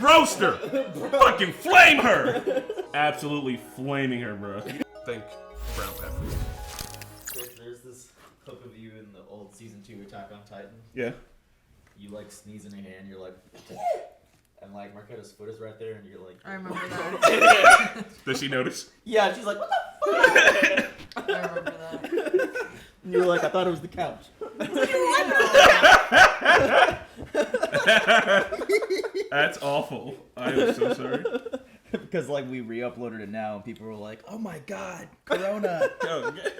Roast her! Fucking flame her! Absolutely flaming her, bro. Think brown pepper. There's this clip of you in the old season 2 Attack on Titan. Yeah. You like sneeze in your hand, you're like, and like Marquetta's foot is right there, and you're like, I remember that. Does she notice? yeah, she's like, what the fuck? I remember that. And you're like, I thought it was the couch. That's awful. I am so sorry. Because like we re-uploaded it now, and people were like, oh my god, Corona. Oh, okay.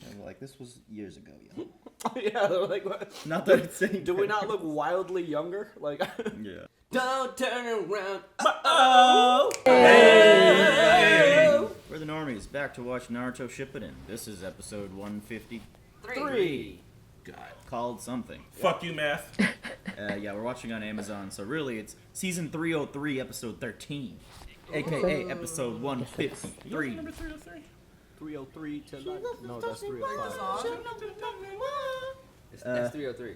And we're like, this was years ago, yo. Yeah, they're like, what? Not that it's saying. Do we not look wildly younger? Like, Yeah. don't turn around. Uh-oh. Hey. We're the Normies, back to watch Naruto Shippuden. This is episode 153. 3. God. Called something. Fuck you, math. Yeah, we're watching on Amazon, so really it's season 303, episode 13. AKA episode 153. Number 303? 303 to no, that's The 305. song? It's 303.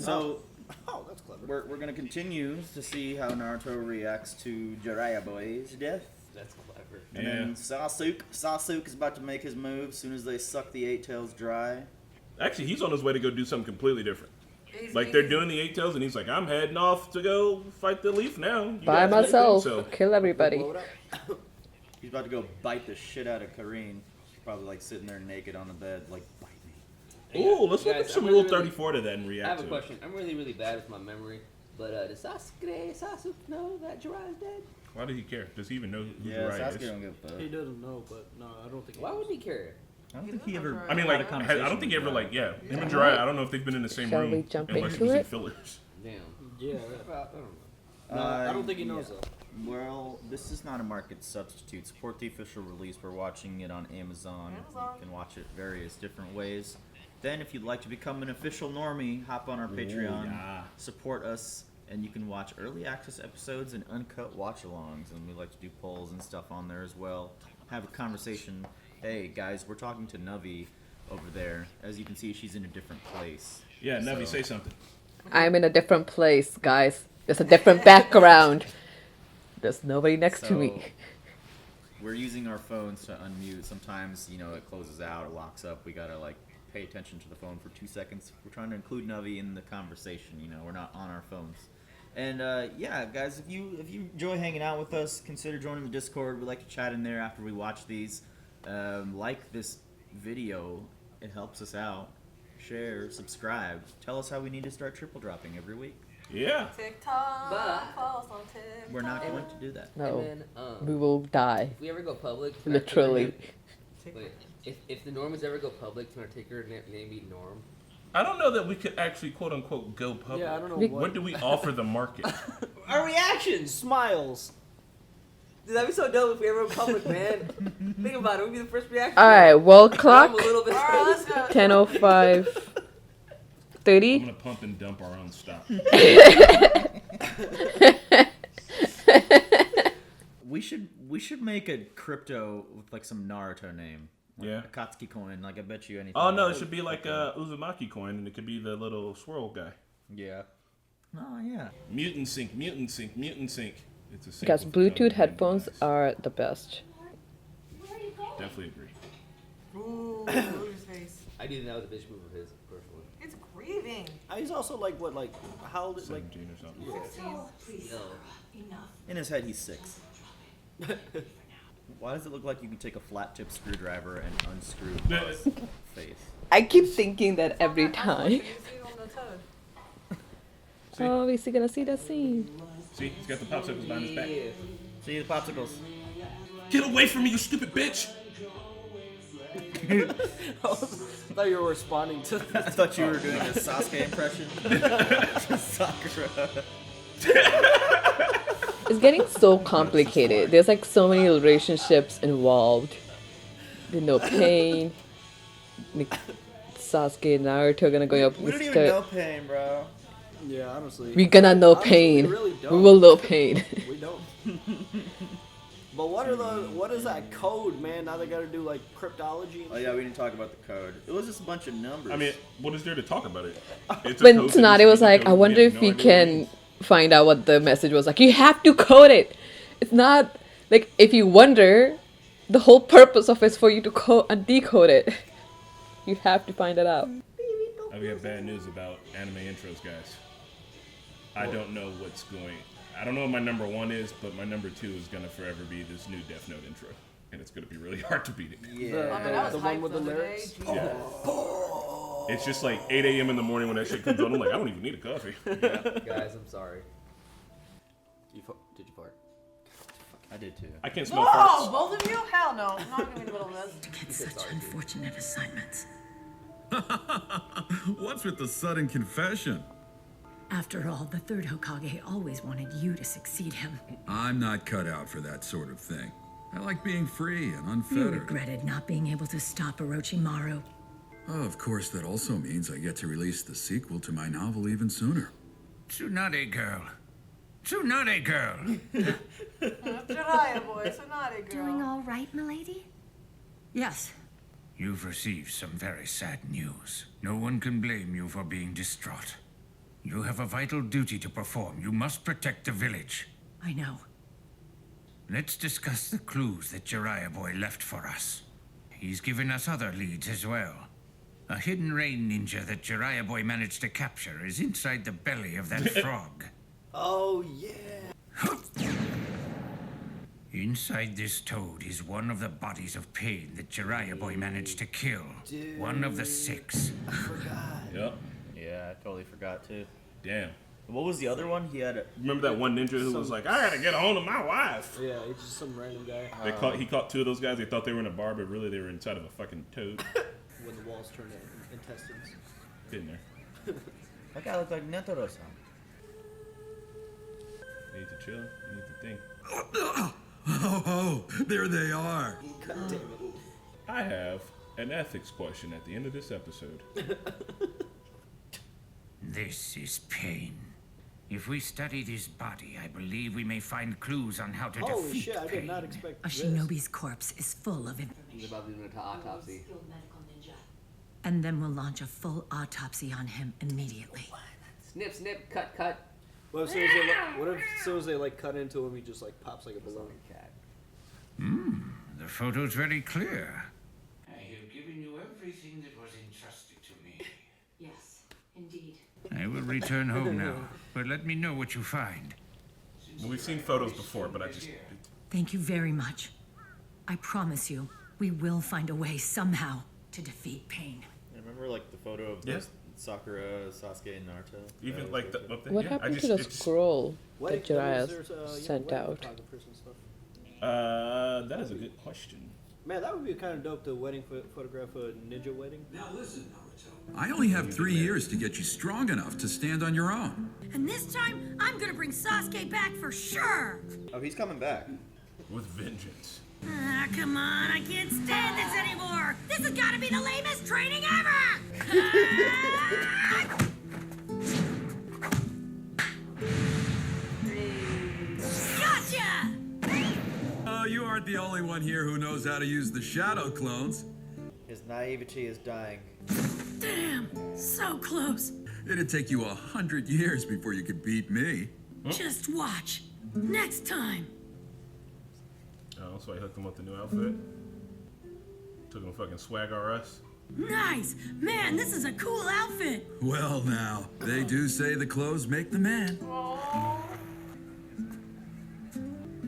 So, Oh, that's clever. we're gonna continue to see how Naruto reacts to Jiraiya boy's death. That's clever. And then Sasuke is about to make his move as soon as they suck the Eight Tails dry. Actually, he's on his way to go do something completely different. He's- Like, they're doing the Eight Tails, and he's like, I'm heading off to go fight the Leaf now. You By guys do myself, so. kill everybody. Blow it up. He's about to go bite the shit out of Kareen. She's probably like sitting there naked on the bed, like, bite me. Ooh, let's look Guys, at some I'm Rule really- 34 to that and I react have a to question. I'm really bad with my memory, but does Sasuke know that Jiraiya's dead? it. Why does he care? Does he even know who Yeah, Jiraiya Sasuke is? don't give a fuck. He doesn't know, but no, I don't think. Why would he care? I don't think he ever. I mean, had a like, I conversation don't think he with ever, Jiraiya. like, yeah. Him and Jiraiya, I don't know if they've been in the same Shall room. we jump unless into it was in it? fillers. Damn. Yeah. I don't know. No, I don't think he knows yeah. though. Well, this is not a market substitute. Support the official release. We're watching it on Amazon. Amazon. You can watch it various different ways. Then, if you'd like to become an official normie, hop on our Patreon, yeah. support us, and you can watch early access episodes and uncut watch-alongs. And we like to do polls and stuff on there as well. Have a conversation. Hey, guys, we're talking to Navi over there. As you can see, she's in a different place. Yeah, Navi, So- say something. I'm in a different place, guys. There's a different background. There's nobody next to me. We're using our phones to unmute. Sometimes, you know, it closes out or locks up. We gotta like pay attention to the phone for 2 seconds. We're trying to include Navi in the conversation. You know, we're not on our phones. And yeah, guys, if you enjoy hanging out with us, consider joining the Discord. We like to chat in there after we watch these. Like this video, it helps us out. Share, subscribe. Tell us how we need to start triple dropping every week. Yeah. TikTok. But- Follow us on TikTok. We're not going to do that. No, And then, we will die. if we ever go public, can I take her Literally. name- Wait, if the Normies ever go public, can I take her name be Norm? I don't know that we could actually, quote unquote, go public. Yeah, I don't know We- What do we offer the market? Our reactions! Smiles. Dude, that'd be so dope if we ever go public, man. Think about it. We'd be the first reaction. Alright, world I'm clock, a little bit Alright, let's go. 10:05. I'm 30. gonna pump and dump our own stuff. We should make a crypto with like some Naruto name. Like Yeah. Akatsuki coin. Like I bet you anything. Oh no, it should be like a Uzumaki coin, and it could be the little swirl guy. Yeah. Oh yeah. Mutant sync, mutant sync, mutant sync. It's a sync. Guys, with Bluetooth the headphones device. are the best. Definitely agree. Ooh, Loser's face. I do think that was a bitch move of his, personally. It's grieving. He's also like what, like how old is like? 17 or something. No. In his head, he's 6. Why does it look like you can take a flat tip screwdriver and unscrew Buzz' face? I keep thinking that every time. You see it on the toad. See? Oh, is he gonna see that scene? See, he's got the popsicles behind his back. Yeah. See the popsicles. Get away from me, you stupid bitch! I thought you were responding to. I thought you were doing a Sasuke impression. Sakura. It's getting so complicated. There's like so many relationships involved. There's no pain. Sasuke and Naruto are gonna go up. We don't even know pain, bro. Yeah, honestly. We're gonna know Honestly, pain. We really We don't. will know pain. We don't. But what is that code, man? Now they gotta do like cryptology. Oh yeah, we didn't talk about the code. It was just a bunch of numbers. I mean, what is there to talk about it? It's a When code Tsunade that was needs to be like, I coded. wonder We if have we no idea what it can means. find out what the message was. Like, you have to code it. It's not like if you wonder, the whole purpose of it is for you to code and decode it. You have to find it out. We have bad news about anime intros, guys. I don't know what's going. I don't know what my number 1 is, but my number 2 is gonna forever be this new Death Note intro, and it's gonna be really hard to beat it. Yeah, I mean, I was the hyped one with the other day. lyrics. Jesus. Yeah. It's just like 8 a.m. in the morning when that shit comes on. I'm like, I don't even need a coffee. Guys, I'm sorry. Did you fart? I did too. I can't smell No, farts. both of you? Hell no. I'm not gonna be in the middle of this. Get such unfortunate assignments. What's with the sudden confession? After all, the third Hokage always wanted you to succeed him. I'm not cut out for that sort of thing. I like being free and You unfettered. regretted not being able to stop Orochimaru. Oh, of course, that also means I get to release the sequel to my novel even sooner. Tsunade girl. Tsunade girl. Jiraiya boy, so naughty girl. Doing all right, milady? Yes. You've received some very sad news. No one can blame you for being distraught. You have a vital duty to perform. You must protect the village. I know. Let's discuss the clues that Jiraiya boy left for us. He's given us other leads as well. A hidden rain ninja that Jiraiya boy managed to capture is inside the belly of that frog. Oh yeah. Inside this toad is one of the bodies of pain that Jiraiya boy managed to kill. One of the 6. I forgot. Yep. Yeah, I totally forgot too. Damn. What was the other one? He had a... Remember that one ninja who was like, I gotta get a hold of my wife? Yeah, he's just some random guy. He caught 2 of those guys. They thought they were in a bar, but really they were inside of a fucking toad. When the walls turn into intestines. Been there. That guy looked like Netoro-san. You need to chill. You need to think. Oh, there they are. God damn it. I have an ethics question at the end of this episode. This is pain. If we study this body, I believe we may find clues on how to Holy defeat shit, I pain. did not expect A this. shinobi's corpse is full of He's about to do an autopsy. and then we'll launch a full autopsy on him immediately. Snip, snip, cut, cut. What if as soon as they as soon as they like cut into him, he just like pops like a balloon? Cat. The photo's very clear. I have given you everything that was entrusted to me. Yes, indeed. I will return home now, but let me know what you find. Well, we've seen photos before, but I just... Thank you very much. I promise you, we will find a way somehow to defeat pain. I remember like the photo of Yeah. Sakura, Sasuke, and Naruto. Even That like was the... really up there, What yeah, happened I to the just, scroll Wedding- that Jiraiya there's, sent wedding out? photographers and stuff. that is a good question. Man, that would be kind of dope to wedding photograph a ninja wedding. I only have 3 years to get you strong enough to stand on your own. And this time, I'm gonna bring Sasuke back for sure! Oh, he's coming back. With vengeance. Ah, come on, I can't stand this anymore! This has gotta be the lamest training ever! Ah! Gotcha! Oh, you aren't the only one here who knows how to use the shadow clones. His naivety is dying. Damn, so close. It'd take you 100 years before you could beat me. Just watch. Next time. Oh, so I hooked him up with the new outfit. Took him a fucking swag RS. Nice! Man, this is a cool outfit! Well, now, they do say the clothes make the man.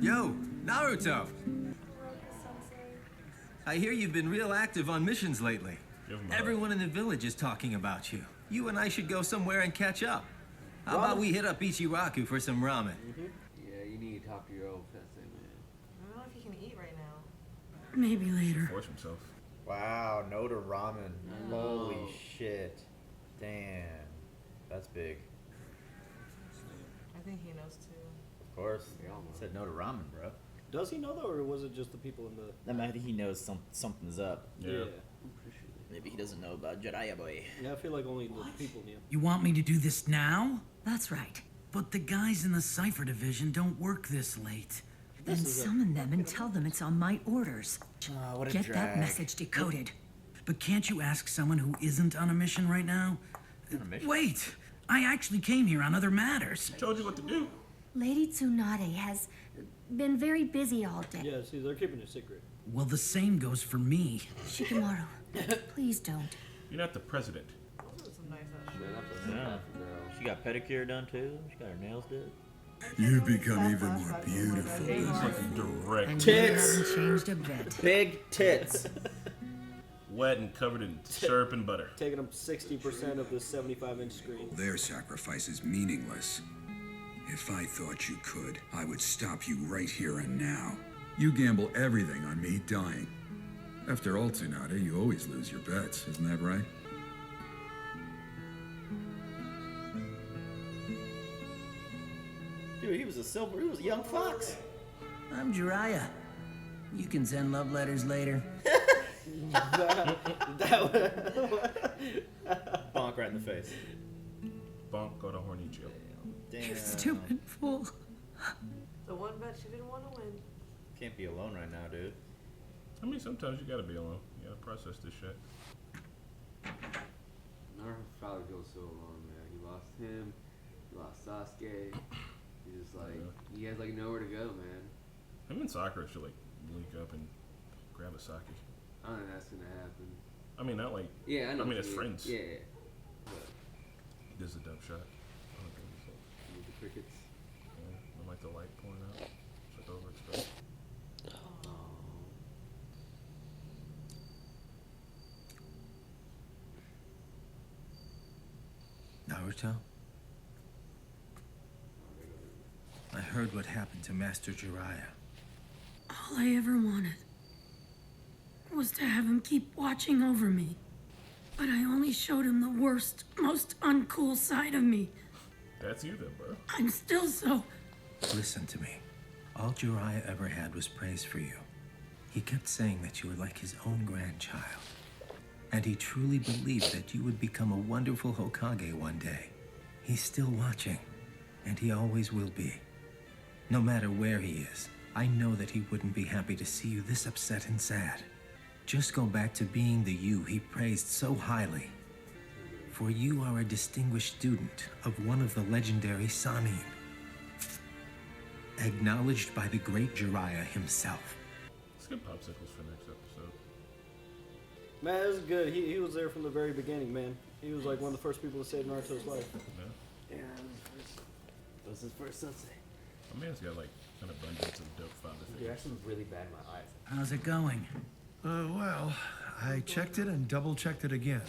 Yo, Naruto! I hear you've been real active on missions lately. Give him a hug. Everyone in the village is talking about you. You and I should go somewhere and catch up. How about we hit up Ichiraku for some ramen? Yeah, you need to talk to your old fiancé, man. I don't know if you can eat right now. Maybe later. Force himself. Wow, no to ramen. No. Holy shit. Damn. That's big. I think he knows too. Of course. We all know. Said no to ramen, bro. Does he know though, or was it just the people in the? I think he knows something's up. Yeah. Maybe he doesn't know about Jiraiya boy. Yeah, I feel like only the people knew. You want me to do this now? That's right. But the guys in the Cypher division don't work this late. Then summon them and tell them it's on my orders. Oh, what a Get that drag. message decoded. But can't you ask someone who isn't on a mission right now? On a mission? Wait! I actually came here on other matters. Told you what to do. Lady Tsunade has been very busy all day. Yeah, see, they're keeping it secret. Well, the same goes for me. Shikamaru, please don't. You're not the president. Some nice ass Man, shit. that's a girl. She got pedicure done too. She got her nails did. You've become even more beautiful. He's looking direct. Tits. Changed a bit. Big tits. Wet and covered in syrup and butter. Taking up 60% of this 75-inch screen. Their sacrifice is meaningless. If I thought you could, I would stop you right here and now. You gamble everything on me dying. After all, Tsunade, you always lose your bets, isn't that right? Dude, he was a young fox. I'm Jiraiya. You can send love letters later. Bonk right in the face. Bonk, go to horny jail. Damn. Stupid fool. The one bet she didn't want to win. Can't be alone right now, dude. I mean, sometimes you gotta be alone. You gotta process this shit. Naruto probably goes so long, man. He lost him. He lost Sasuke. He's just like, he has like nowhere to go, man. Him and Sakura should like link up and grab a sake. I don't think that's gonna happen. I mean, not like. Yeah, I know. I mean, as yeah, friends. Yeah, yeah. But This is a dumb shot. I don't think so. with the crickets. Yeah, I like the light pouring out. It's like overexposed. Naruto? I heard what happened to Master Jiraiya. All I ever wanted was to have him keep watching over me. But I only showed him the worst, most uncool side of me. That's you then, bro. I'm still so... Listen to me. All Jiraiya ever had was praise for you. He kept saying that you were like his own grandchild. And he truly believed that you would become a wonderful Hokage one day. He's still watching, and he always will be. No matter where he is, I know that he wouldn't be happy to see you this upset and sad. Just go back to being the you he praised so highly. For you are a distinguished student of one of the legendary Sannin. Acknowledged by the great Jiraiya himself. Let's get popsicles for next episode. Man, it was good. He was there from the very beginning, man. He was like one of the first people to save Naruto's life. Yeah. Yeah, that was his first sensei. My man's got like an abundance of dope father Dude, figures. actually really bad in my eyes. How's it going? Well, I checked it and double-checked it again.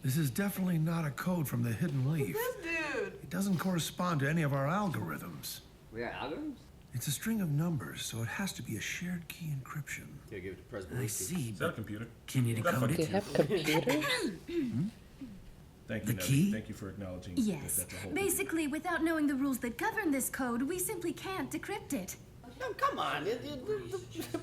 This is definitely not a code from the Hidden Leaf. This dude. It doesn't correspond to any of our algorithms. We got algorithms? It's a string of numbers, so it has to be a shared key encryption. Yeah, give it to President. I see, Is that a but computer? can you decode Do you it? have computers? Thank you, The Navi. key? Thank you for acknowledging Yes. that that's a whole Basically, without knowing the rules that govern this code, we simply can't decrypt it. No, come on.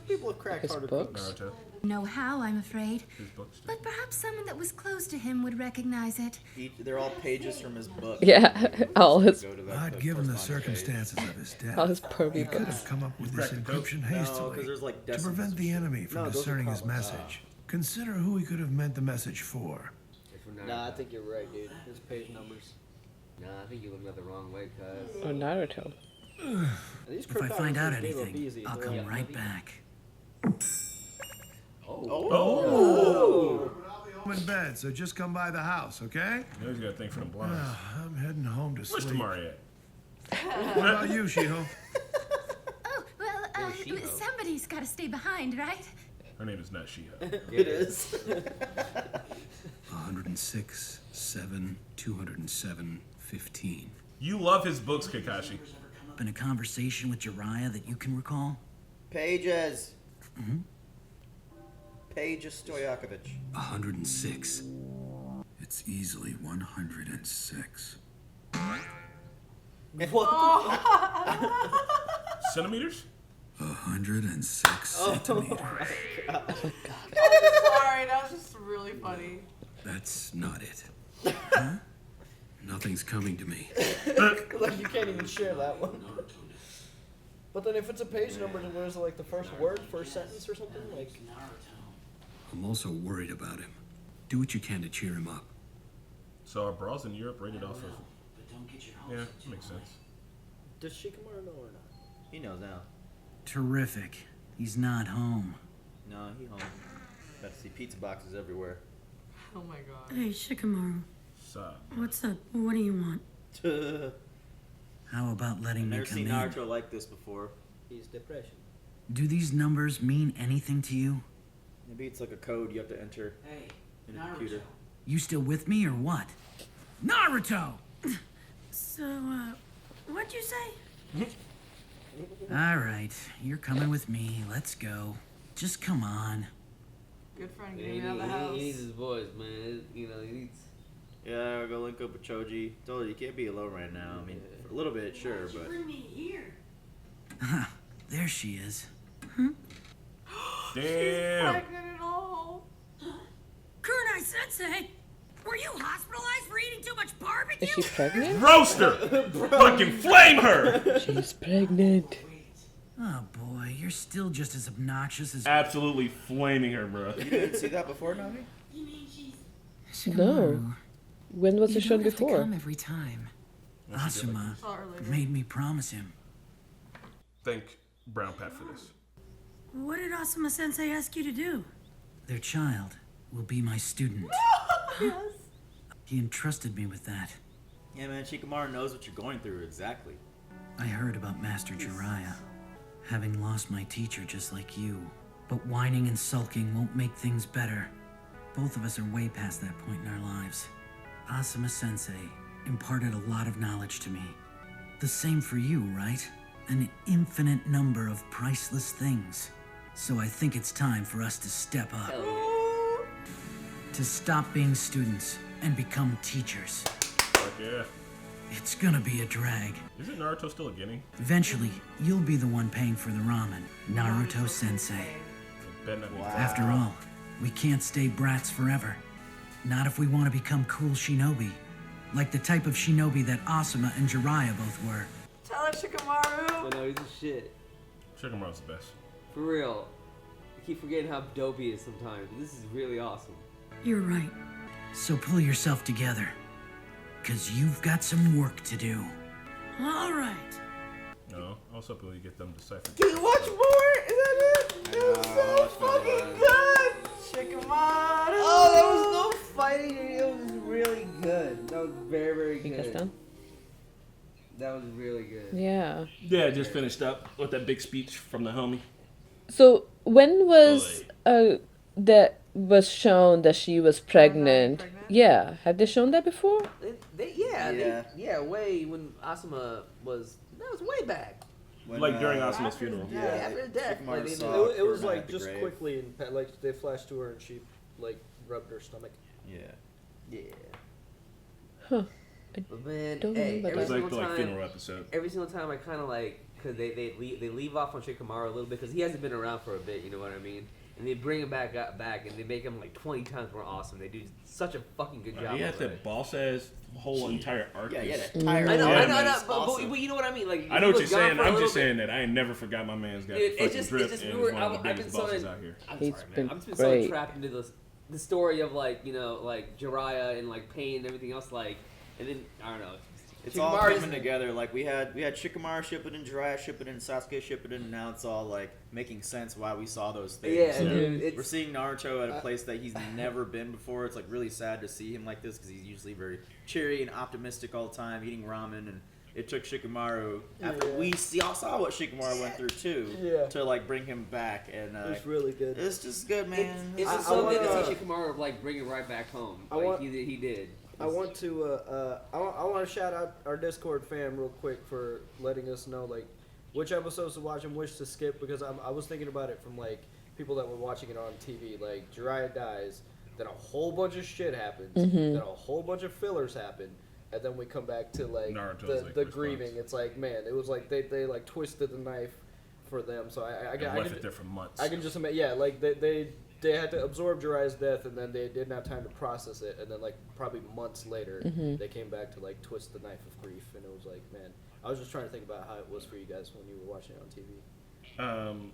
People have cracked His harder books? cookies. Naruto. Know how, I'm afraid. His books. But perhaps someone that was close to him would recognize it. They're all pages from his book. Yeah, all his, Go to But given the circumstances of his all death, his pervy he could books. have come up with You've this cracked the code? encryption No, hastily because there's like to decimals prevent and the shit. enemy from No, those are discerning his columns. message. Consider who he could have meant the message for. If we're not, Nah, I think you're right, dude. His page numbers. Nah, I think you looked at the wrong way, cuz. Oh, Naruto. These If I find out cryptographies gave up anything, easy. I'll They're come like- right back. Oh! I'm in bed, so just come by the house, okay? You know he's got a thing for them blinds. I'm heading home to Where's sleep. Tamari at? What about you, Shiho? Oh, well, Shiho? somebody's got to stay behind, right? Her name is not Shiho. It is. 106, 7, 207, 15. You love his books, Kakashi. Been a conversation with Jiraiya that you can recall? Pages. Pages Stoyakovich. 106. It's easily 106. What? Centimeters? 106 centimeters. Sorry, that was just really funny. That's not it. Huh? Nothing's coming to me. Like, you can't even share that one. But then if it's a page number, then what is it, like the first word, first sentence or something? Like, I'm also worried about him. Do what you can to cheer him up. So are bras in Europe rated off of Yeah, makes sense. Does Shikamaru know or not? He knows now. Terrific. He's not home. No, he home. Got to see pizza boxes everywhere. Oh my god. Hey, Shikamaru. Sup? What's up? What do you want? How about letting I've me never come seen in? Naruto like this before. He's depression. Do these numbers mean anything to you? Maybe it's like a code you have to enter in a computer. You still with me or what? Naruto! So, what'd you say? Alright, you're coming with me. Let's go. Just come on. Good friend, Yeah, get me out of the house. he needs his boys, man. You know, he needs. Yeah, I'll go link up with Choji. Told her you can't be alone right now. I mean, for a little bit, sure, Why'd you but. bring me here? There she is. Damn. Pregnant at all. Kunai Sensei! Were you hospitalized for eating too much barbecue? Is she pregnant? Roast her! Fucking flame her! She's pregnant. Oh boy, you're still just as obnoxious as. Absolutely flaming her, bro. You didn't see that before, Nami? You mean she's... No. When was it shown don't have to before? come every time. Asuma Saw her later. made me promise him. Thank Brown Pat for this. What did Asuma Sensei ask you to do? Their child will be my student. Yes. He entrusted me with that. Yeah, man, Shikamaru knows what you're going through, exactly. I heard about Master Jiraiya, having lost my teacher just like you. But whining and sulking won't make things better. Both of us are way past that point in our lives. Asuma Sensei imparted a lot of knowledge to me. The same for you, right? An infinite number of priceless things. So I think it's time for us to step up. To stop being students and become teachers. Fuck yeah. It's gonna be a drag. Isn't Naruto still a guinea? Eventually, you'll be the one paying for the ramen, Naruto Sensei. It better not be. After all, we can't stay brats forever. Not if we want to become cool shinobi. Like the type of shinobi that Asuma and Jiraiya both were. Tell her, Shikamaru. I know he's a shit. Shikamaru's the best. For real. I keep forgetting how dope he is sometimes. This is really awesome. You're right. So pull yourself together. Cause you've got some work to do. All right. No, I was hoping we get them deciphered. Can you watch more? Is that it? It was so fucking good. Shikamaru. Oh, there was no fighting. It was really good. That was very, very Think it's good. done? That was really good. Yeah. Yeah, I just finished up with that big speech from the homie. So when was that was shown that she was pregnant? Yeah. Have they shown that before? Way when Asuma was. That was way back. When, Like during Asuma's funeral. Yeah, after his death. Shikamaru Like, saw It was Kurama like at the just grave. quickly, and like they flashed to her, and she like rubbed her stomach. Yeah. Yeah. Huh. But man, Don't hey, remember It every was like single the time, funeral episode. every single time I kind of like, cause they leave off on Shikamaru a little bit, cause he hasn't been around for a bit. You know what I mean? And they bring him back, and they make him like 20 times more awesome. They do such a fucking good job. He had of the it. boss ass whole entire arc. Yeah, is- that entire I know, Yeah, I know, man, but awesome. you know what I mean. Like I know he what was you're gone saying. for a I'm little just bit. saying that I never forgot my man's got Dude, fucking drip and we is were. one of the I've biggest been bosses so. out here. I'm He's sorry, been man. I've been great. so trapped into the story of like like Jiraiya and like pain and everything else like, and then I don't know. It's all Shikamaru's- coming together. Like we had Shikamaru Shippuden, Jiraiya Shippuden, Sasuke Shippuden, and now it's all like making sense why we saw those things. Yeah, So dude. we're It's, seeing Naruto at a place that he's never been before. It's like really sad to see him like this because he's usually very cheery and optimistic all the time, eating ramen. And it took Shikamaru after we saw what Shikamaru went through too to like bring him back. And It was really good. it's just good, man. it's I just so good to wanna- see Shikamaru like bring it right back home. I Like want- he did. I want to I want to shout out our Discord fam real quick for letting us know like which episodes to watch and which to skip because I was thinking about it from like people that were watching it on TV. Like Jiraiya dies, then a whole bunch of shit happens, then a whole bunch of fillers happen, and then we come back to like Naruto's, like, the response. grieving. It's like man, it was like they like twisted the knife for them. So I And can left it there for months. I can just imagine, yeah, like they had to absorb Jiraiya's death, and then they didn't have time to process it, and then like probably months later, they came back to like twist the knife of grief, and it was like, man, I was just trying to think about how it was for you guys when you were watching it on TV.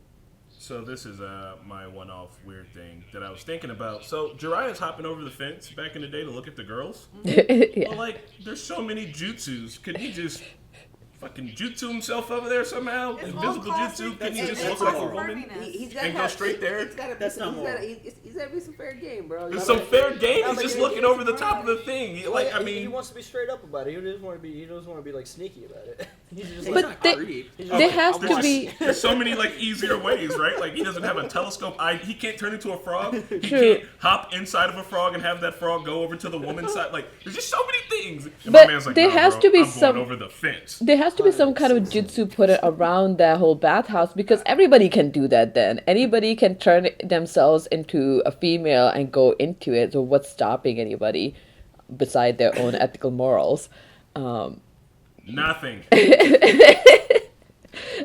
So this is my one-off weird thing that I was thinking about. So Jiraiya's hopping over the fence back in the day to look at the girls. Yeah. Well, like, there's so many jutsus. Could he just fucking jutsu himself over there somehow? It's Invisible all jutsu? Can he it's- just it's look like a all woman furminess. He's and go straight there? That's not moral. He's gotta be some fair game, bro. There's some fair game. No, He's but just he- looking he's over the top of the thing. Like, I he mean, wants to be straight up about it. He doesn't want to be. He doesn't want to be like sneaky about it. He's just But like, there has there's to be. there's so many like easier ways, right? Like he doesn't have a telescope eye. He can't turn into a frog. He True. can't hop inside of a frog and have that frog go over to the woman's side. Like there's just so many things. And But my man's like, there nah, has bro, to be I'm some- going over the fence. There has to be some kind of jutsu put it around that whole bathhouse because everybody can do that then. Anybody can turn themselves into a female and go into it. So what's stopping anybody beside their own ethical morals? Nothing.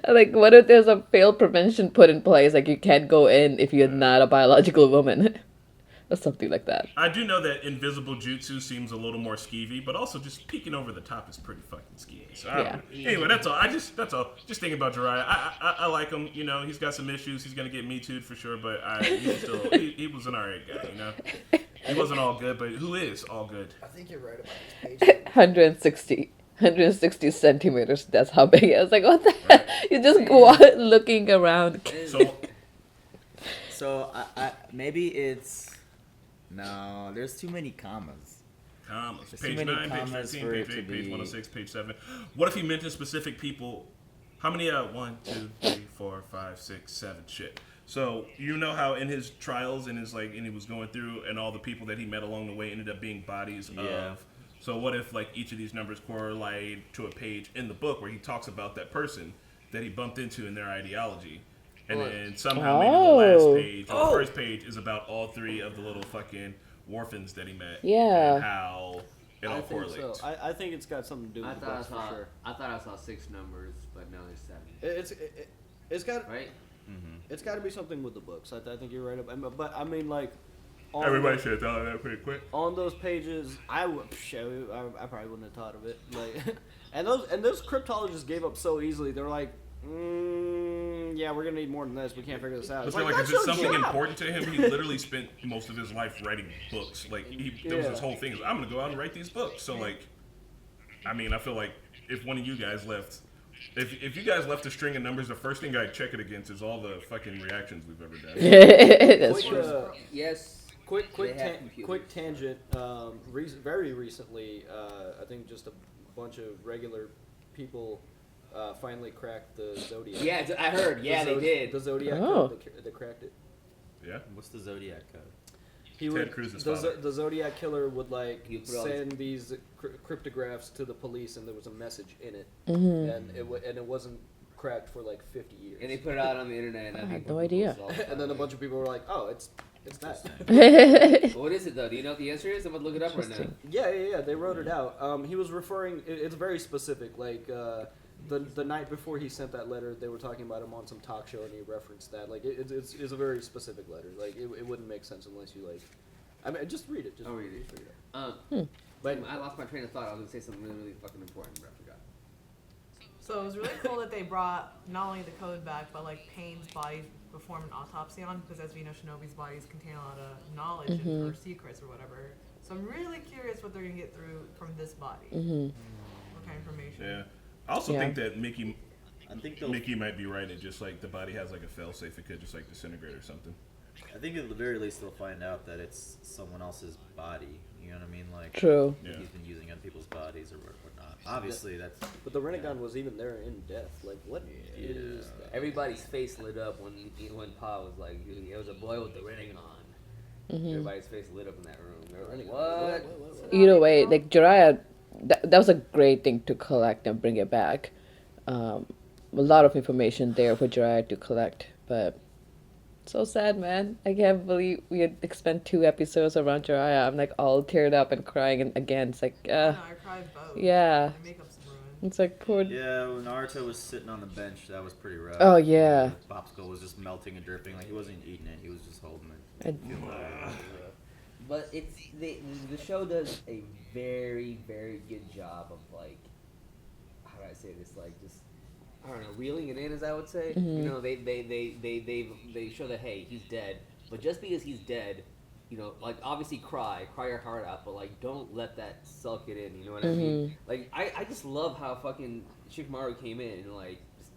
Like, what if there's a failed prevention put in place? Like, you can't go in if you're not a biological woman. Or something like that. I do know that invisible jutsu seems a little more skeevy, but also just peeking over the top is pretty fucking skeevy. So anyway, that's all. That's all. Just thinking about Jiraiya. I like him. You know, he's got some issues. He's gonna get me too'd for sure, but he was an alright guy. You know, he wasn't all good, but who is all good? I think you're right about this page. 160 centimeters. That's how big. I was like, what the hell? You're just looking around. So I maybe it's no. There's too many commas. Commas. There's Page too many 9, page commas 15, for page it to 8, page be- 106, page 7. What if he meant to specific people? How many? 1, 2, 3, 4, 5, 6, 7. Shit. So you know how in his trials and he was going through, and all the people that he met along the way ended up being bodies of. So what if like each of these numbers correlate to a page in the book where he talks about that person that he bumped into in their ideology, and then somehow maybe the last page or the first page is about all 3 of the little fucking orphans that he met. Yeah. And how it all I think correlates. so. I think it's got something to do with the books for sure. I thought I saw 6 numbers, but now there's 7. It's got right. It's got to be something with the books. I think you're right. But I mean, like, on Everybody the- should have thought of that pretty quick. On those pages, I probably wouldn't have thought of it. Like, and those cryptologists gave up so easily. They're like, yeah, we're gonna need more than this. We can't figure this out. But It's they're like, is that's it your something job. important to him? He literally spent most of his life writing books. Like, there was this whole thing. I'm going to go out and write these books. So, like, I mean, I feel like if one of you guys left, if you guys left a string of numbers, the first thing I'd check it against is all the fucking reactions we've ever done. That's Quick, true. Yes. Quick tangent. Very recently, I think just a bunch of regular people finally cracked the Zodiac. Yeah, I heard. Yeah, they did. The Zodiac Oh. code. They cracked it. Yeah. What's the Zodiac code? Ted Cruz's the, father. the Zodiac killer would like He would put all send these cryptographs to the police, and there was a message in it, Mhm. and it wasn't cracked for like 50 years. And they put it out on the internet. And I had no idea. And then a bunch of people were like, "Oh, it's that." What is it though? Do you know what the answer is? I'm gonna look it up right now. Yeah. They wrote it out. He was referring. It's very specific. Like the night before he sent that letter, they were talking about him on some talk show, and he referenced that. Like it's a very specific letter. Like it wouldn't make sense unless you like. I mean, just read it. Just I'll read it. Just read it. But I lost my train of thought. I was gonna say something really, really fucking important, but I forgot. So it was really cool that they brought not only the code back, but like Payne's body perform an autopsy on, because as we know, Shinobi's bodies contain a lot of knowledge or secrets or whatever. So I'm really curious what they're gonna get through from this body. What kind of information? Yeah. I also think that Mickey Mickey might be right. It just like the body has like a failsafe. It could just like disintegrate or something. I think at the very least they'll find out that it's someone else's body. You know what I mean? Like, True. He's been using other people's bodies or whatnot. Obviously, that's. But the Renegon was even there in death. Like, what is that? Everybody's face lit up when Pa was like, "It was a boy with the Renegon." Everybody's face lit up in that room. They were like, what? Either way, like Jiraiya, that was a great thing to collect and bring it back. A lot of information there for Jiraiya to collect, but so sad, man. I can't believe we had spent 2 episodes around Jiraiya. I'm like all teared up and crying, and again, it's like, I cried both. yeah. My makeup's ruined. It's like poor. Yeah, when Naruto was sitting on the bench, that was pretty rough. Oh, yeah. The popsicle was just melting and dripping. Like, he wasn't eating it, he was just holding it. But it's the show does a very, very good job of like, how do I say this? Like just I don't know, reeling it in, as I would say. Mhm. You know, they show that, hey, he's dead, but just because he's dead, you know, like, obviously cry your heart out, but, like, don't let that sulk it in, you know what I mean? Like, I just love how fucking Shikamaru came in and, like, just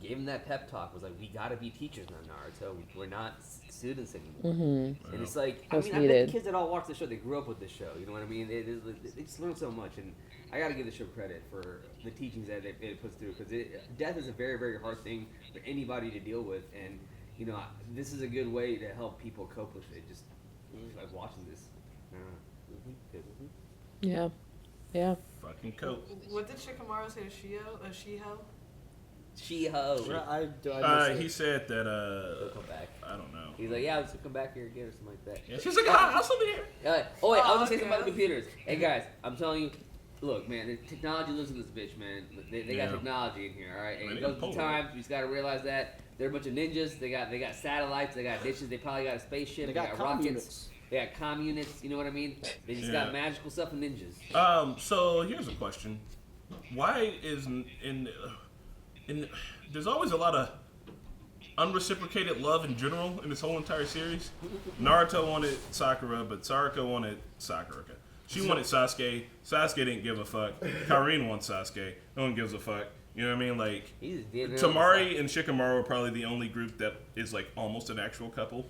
gave him that pep talk, was like, we gotta be teachers now, Naruto, we're not students anymore. And it's like, I mean, I bet the kids that all watch the show, they grew up with this show, you know what I mean? They just learn so much, and I gotta give the show credit for the teachings that it puts through, because death is a very, very hard thing for anybody to deal with, and, you know, this is a good way to help people cope with it, just like watching this. Yeah. Yeah. Fucking cope. What did Shikamaru say to Shiho? Shiho. He said that He'll come back. I don't know. He's like, yeah, let's come back here again or something like that. Yeah, she's like, I'll still be here. Oh wait, I was gonna say something about the computers. Hey guys, I'm telling you, look, man, the technology lives in this bitch, man. They got technology in here, all right. And it goes through time. You just gotta realize that they're a bunch of ninjas. They got satellites. They got dishes. They probably got a spaceship. They got rockets. Units. They got comm units. You know what I mean? They just got magical stuff and ninjas. So here's a question: why is in there's always a lot of unreciprocated love in general in this whole entire series? Naruto wanted Sakura, but Sarako wanted Sakura. She wanted Sasuke. Sasuke didn't give a fuck. Karin wants Sasuke. No one gives a fuck. You know what I mean? Like, Tamari and Shikamaru are probably the only group that is like almost an actual couple.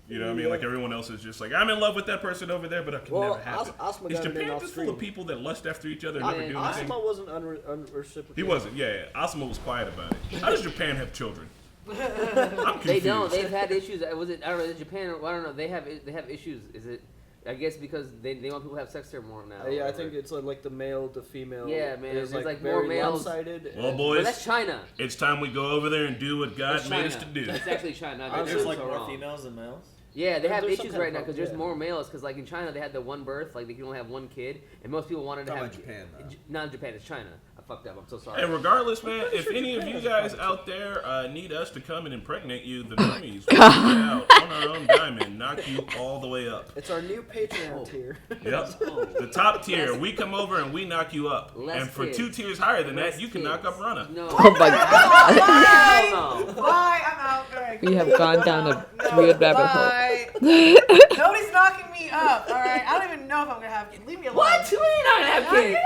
You know what I mean? Like, everyone else is just like, I'm in love with that person over there, but I can never have it. Is Japan just full of people that lust after each other and never do anything? Asuma wasn't unreciprocated. He wasn't, yeah. Asuma was quiet about it. How does Japan have children? I'm confused. They don't. They've had issues. Was it? I don't know. Japan. I don't know. They have issues. Is it? I guess because they want people to have sex there more now. Yeah, I think it's like the male to female. Yeah, man. It's like more very males. one-sided. Well, boys, that's China. It's time we go over there and do what God made us to do. That's actually China. There's like more females than males? Yeah, they have issues right now because there's more males. Because like in China, they had the one birth, like they can only have one kid, and most people wanted to have. Japan, though. Not Japan, it's China. I fucked up. I'm so sorry. And regardless, man, if any of you guys out there need us to come and impregnate you, the Normies will out on our own dime and knock you all the way up. It's our new Patreon tier. Yep. The top tier, we come over and we knock you up. And for 2 tiers higher than that, you can knock up Rana. No. Oh my god. Bye, I'm out. Right. We have gone down a weird rabbit hole. Nobody's knocking me up, alright? I don't even know if I'm gonna have kids. Leave me alone. What? You ain't not have kids.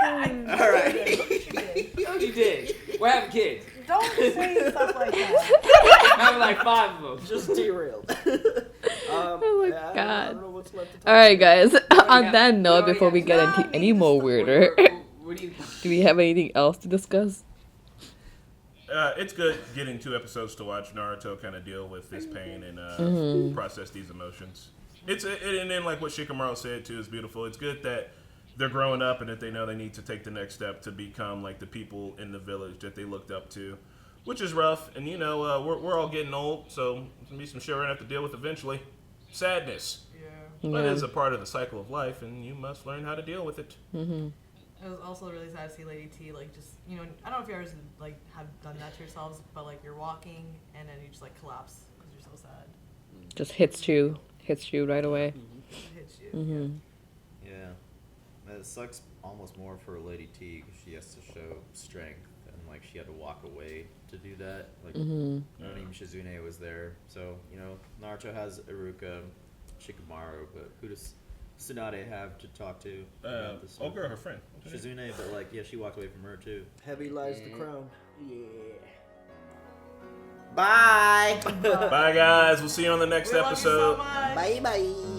Alright. No, you did. We're having kids. Don't say stuff like that. Having like 5 of them. Just derailed. Oh my god. I don't know what's left to talk Alright, guys. On have- that note, we before already we have- get into any more weirder, What do you? do we have anything else to discuss? It's good getting 2 episodes to watch Naruto kind of deal with this pain and process these emotions. And then like what Shikamaru said too is beautiful. It's good that they're growing up and that they know they need to take the next step to become like the people in the village that they looked up to, which is rough. And you know, we're all getting old, so there's gonna be some shit we're gonna have to deal with eventually. Sadness. Yeah. But it is a part of the cycle of life, and you must learn how to deal with it. It was also really sad to see Lady T, like, just, you know, I don't know if you ever, like, have done that to yourselves, but, like, you're walking, and then you just, like, collapse because you're so sad. Just hits you right away. It hits you. Yeah. It sucks almost more for Lady T because she has to show strength, and, like, she had to walk away to do that. Like, not even Shizune was there. So, you know, Naruto has Iruka, Shikamaru, but who does Tsunade have to talk to about this? Ogre, her friend. Shizune, but like, yeah, she walked away from her too. Heavy lies the crown. Yeah. Bye. Bye, guys. We'll see you on the next We love you so episode. much. Bye bye.